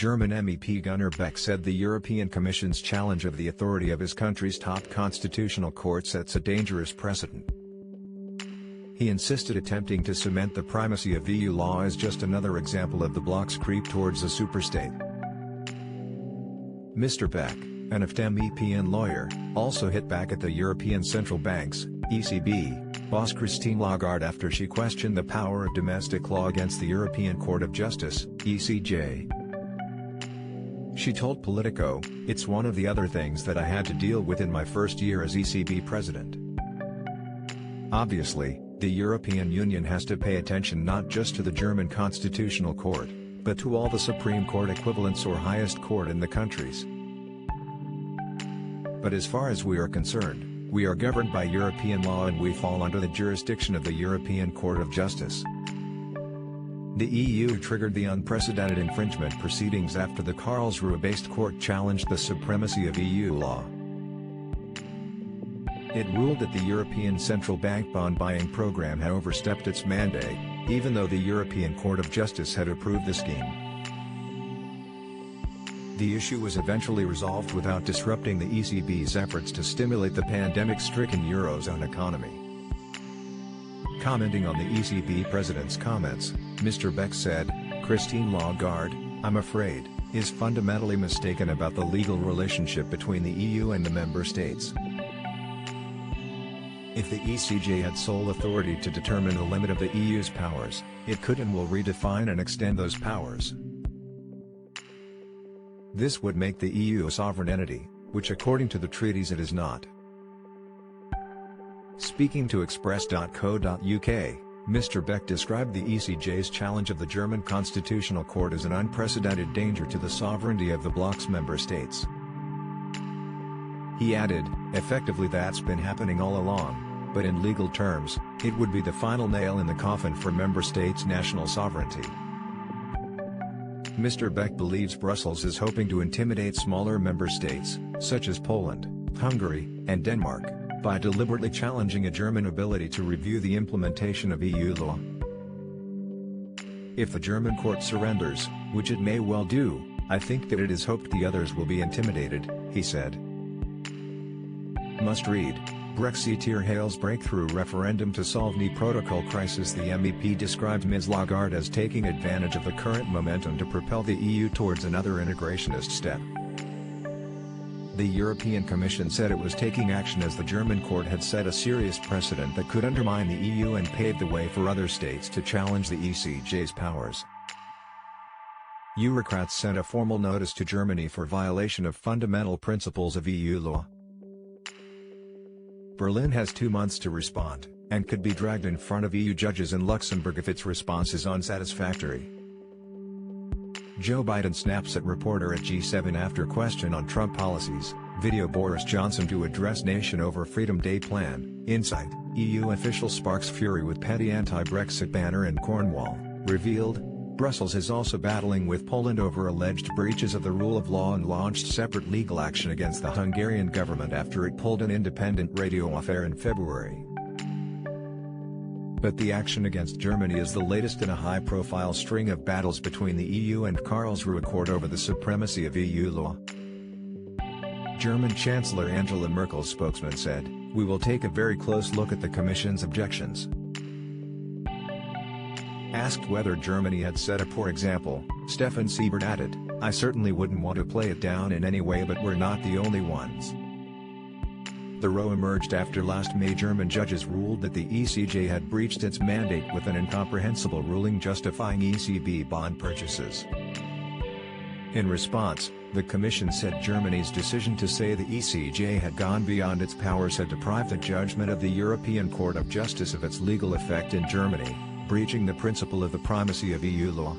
German MEP Gunnar Beck said the European Commission's challenge of the authority of his country's top constitutional court sets a dangerous precedent. He insisted attempting to cement the primacy of EU law is just another example of the bloc's creep towards a superstate. Mr. Beck, an AfD MEP and lawyer, also hit back at the European Central Bank's (ECB) boss Christine Lagarde after she questioned the power of domestic law against the European Court of Justice (ECJ). She told Politico, "It's one of the other things that I had to deal with in my first year as ECB president. Obviously, the European Union has to pay attention not just to the German Constitutional Court, but to all the Supreme Court equivalents or highest court in the countries. But as far as we are concerned, we are governed by European law and we fall under the jurisdiction of the European Court of Justice." The EU triggered the unprecedented infringement proceedings after the Karlsruhe-based court challenged the supremacy of EU law. It ruled that the European Central Bank bond buying program had overstepped its mandate, even though the European Court of Justice had approved the scheme. The issue was eventually resolved without disrupting the ECB's efforts to stimulate the pandemic-stricken Eurozone economy. Commenting on the ECB president's comments, Mr. Beck said, "Christine Lagarde, I'm afraid, is fundamentally mistaken about the legal relationship between the EU and the member states. If the ECJ had sole authority to determine the limit of the EU's powers, it could and will redefine and extend those powers. This would make the EU a sovereign entity, which according to the treaties it is not." Speaking to Express.co.uk, Mr. Beck described the ECJ's challenge of the German Constitutional Court as an unprecedented danger to the sovereignty of the bloc's member states. He added, "Effectively that's been happening all along, but in legal terms, it would be the final nail in the coffin for member states' national sovereignty." Mr. Beck believes Brussels is hoping to intimidate smaller member states, such as Poland, Hungary, and Denmark, by deliberately challenging a German ability to review the implementation of EU law. "If the German court surrenders, which it may well do, I think that it is hoped the others will be intimidated," he said. Must read: Brexiteer hails breakthrough referendum to solve NI protocol crisis. The MEP described Ms. Lagarde as taking advantage of the current momentum to propel the EU towards another integrationist step. The European Commission said it was taking action as the German court had set a serious precedent that could undermine the EU and pave the way for other states to challenge the ECJ's powers. Eurocrats sent a formal notice to Germany for violation of fundamental principles of EU law. Berlin has 2 months to respond, and could be dragged in front of EU judges in Luxembourg if its response is unsatisfactory. Joe Biden snaps at reporter at G7 after question on Trump policies. Video: Boris Johnson to address nation over Freedom Day plan. Insight: EU official sparks fury with petty anti-Brexit banner in Cornwall. Revealed: Brussels is also battling with Poland over alleged breaches of the rule of law and launched separate legal action against the Hungarian government after it pulled an independent radio off air in February. But the action against Germany is the latest in a high-profile string of battles between the EU and Karlsruhe Court over the supremacy of EU law. German Chancellor Angela Merkel's spokesman said, "We will take a very close look at the Commission's objections." Asked whether Germany had set a poor example, Stefan Seibert added, "I certainly wouldn't want to play it down in any way, but we're not the only ones." The row emerged after last May German judges ruled that the ECJ had breached its mandate with an incomprehensible ruling justifying ECB bond purchases. In response, the Commission said Germany's decision to say the ECJ had gone beyond its powers had deprived the judgment of the European Court of Justice of its legal effect in Germany, breaching the principle of the primacy of EU law.